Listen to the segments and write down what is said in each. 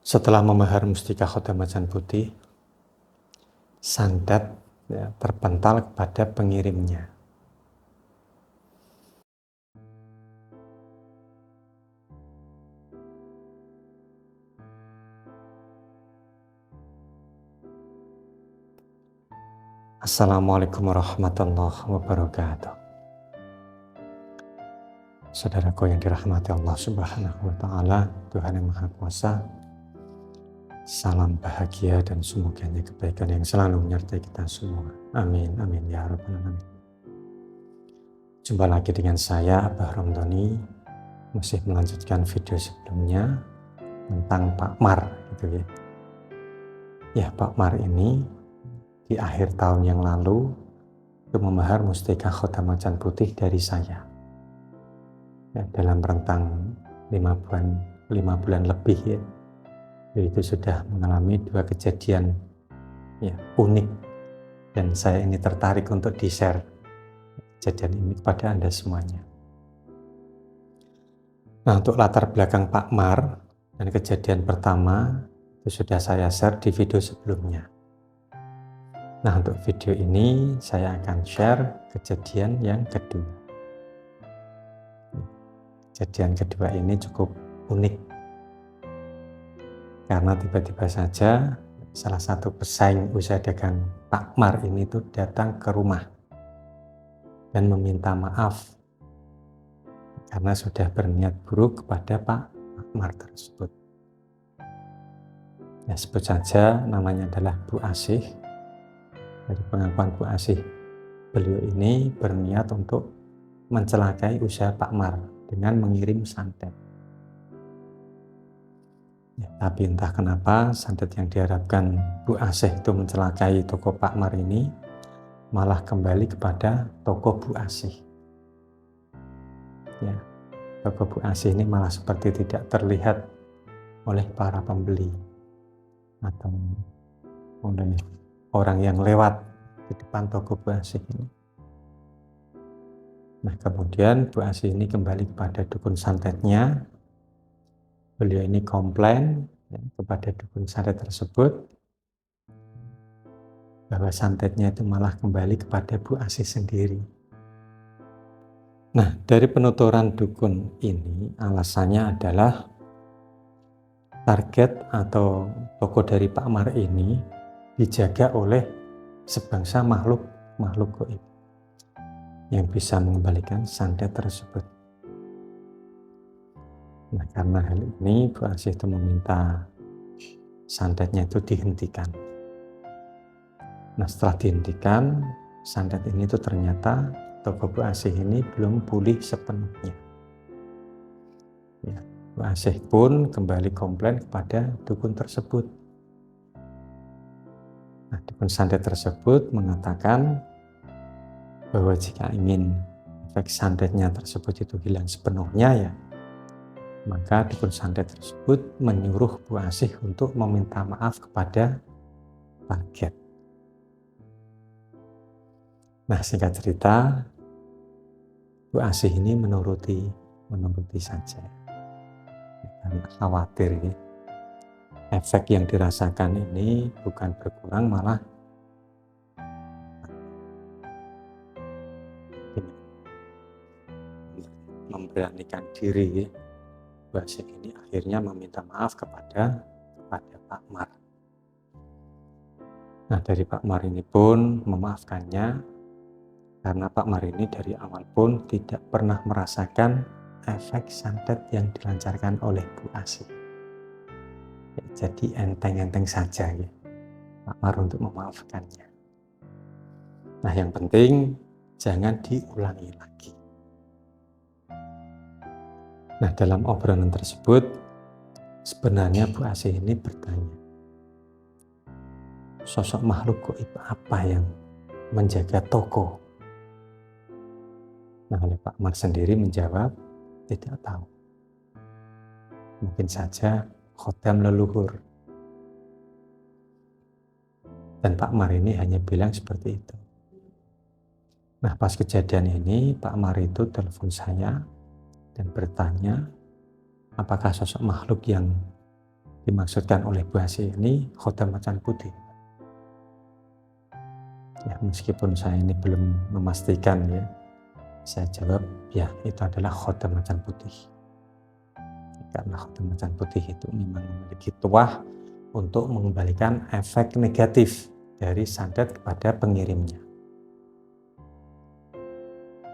Setelah memahar mustika khotam macan putih, santet terpental kepada pengirimnya. Assalamualaikum warahmatullahi wabarakatuh. Saudaraku yang dirahmati Allah Subhanahu wa Ta'ala, Tuhan yang Maha Kuasa, salam bahagia dan semoga kebaikan yang selalu menyertai kita semua. Amin, amin ya rabbal alamin. Jumpa lagi dengan saya, Abah Romdoni, masih melanjutkan video sebelumnya tentang Pak Mar, gitu ya. Ya, Pak Mar ini di akhir tahun yang lalu itu memahar mustika khotam macan putih dari saya. Ya, dalam rentang 5 bulan lebih ya. Itu sudah mengalami 2 kejadian ya, unik, dan saya ini tertarik untuk di-share kejadian ini kepada Anda semuanya. Nah, untuk latar belakang Pak Mar dan kejadian pertama itu sudah saya share di video sebelumnya. Nah, untuk video ini saya akan share kejadian yang kedua. Kejadian kedua ini cukup unik karena tiba-tiba saja salah satu pesaing usaha dagang Pak Mar ini tuh datang ke rumah dan meminta maaf karena sudah berniat buruk kepada Pak Mar tersebut. Ya, sebut saja namanya adalah Bu Asih. Dari pengakuan Bu Asih, beliau ini berniat untuk mencelakai usaha Pak Mar dengan mengirim santet. Ya, tapi entah kenapa santet yang diharapkan Bu Asih itu mencelakai toko Pak Mar ini malah kembali kepada toko Bu Asih. Ya, toko Bu Asih ini malah seperti tidak terlihat oleh para pembeli atau oleh orang yang lewat di depan toko Bu Asih ini. Nah, kemudian Bu Asih ini kembali kepada dukun santetnya. Beliau ini komplain ya, kepada dukun santet tersebut bahwa santetnya itu malah kembali kepada Bu Asih sendiri. Nah, dari penuturan dukun ini alasannya adalah target atau toko dari Pak Mar ini dijaga oleh sebangsa makhluk gaib yang bisa mengembalikan santet tersebut. Nah, karena hal ini Bu Asih itu meminta santetnya itu dihentikan. Nah, setelah dihentikan, santet ini tuh ternyata toko Bu Asih ini belum pulih sepenuhnya. Ya, Bu Asih pun kembali komplain kepada dukun tersebut. Nah, dukun santet tersebut mengatakan bahwa jika ingin efek santetnya tersebut itu hilang sepenuhnya ya, maka dukun santet tersebut menyuruh Bu Asih untuk meminta maaf kepada target. Nah, singkat cerita, Bu Asih ini menuruti saja. Karena khawatir ya, efek yang dirasakan ini bukan berkurang, malah memberanikan diri ya. Bu Asih ini akhirnya meminta maaf kepada Pak Mar. Nah, dari Pak Mar ini pun memaafkannya karena Pak Mar ini dari awal pun tidak pernah merasakan efek santet yang dilancarkan oleh Bu Asih. Ya, jadi enteng-enteng saja ya Pak Mar untuk memaafkannya. Nah, yang penting jangan diulangi lagi. Nah, dalam obrolan tersebut sebenarnya Bu Asih ini bertanya, sosok makhluk gaib apa yang menjaga toko? Nah, oleh Pak Mar sendiri menjawab, tidak tahu. Mungkin saja khotam leluhur. Dan Pak Mar ini hanya bilang seperti itu. Nah, pas kejadian ini Pak Mar itu telepon saya dan bertanya apakah sosok makhluk yang dimaksudkan oleh Bu Asih ini khotam macan putih. Ya, meskipun saya ini belum memastikan ya, saya jawab ya itu adalah khotam macan putih. Karena khotam macan putih itu memang memiliki tuah untuk mengembalikan efek negatif dari santet kepada pengirimnya.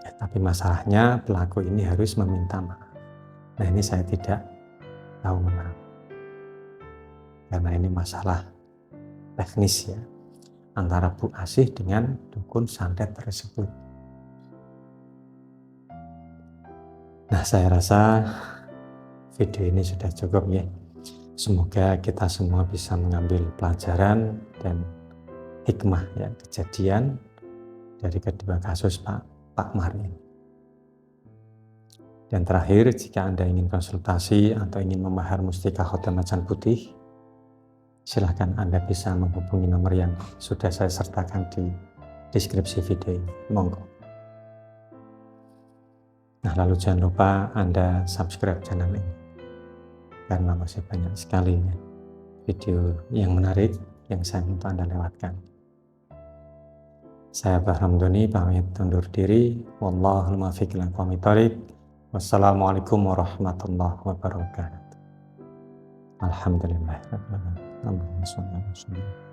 Ya, tapi masalahnya pelaku ini harus meminta maaf. Nah, ini saya tidak tahu mengapa. Karena ini masalah teknis ya, antara Bu Asih dengan dukun santet tersebut. Nah, saya rasa video ini sudah cukup ya. Semoga kita semua bisa mengambil pelajaran dan hikmah ya, kejadian dari kedua kasus Pak Mar ini. Dan terakhir, jika Anda ingin konsultasi atau ingin membahas mustika khotam macan putih, silakan Anda bisa menghubungi nomor yang sudah saya sertakan di deskripsi video ini. Monggo. Nah, lalu jangan lupa Anda subscribe channel ini, karena masih banyak sekali ya, video yang menarik yang saya minta Anda lewatkan. Saya Bahram Doni pamit undur diri. Wallahul muwaffiq ila aqwamit thoriq. Wassalamualaikum warahmatullahi wabarakatuh. Alhamdulillah. Allahumma shalli ala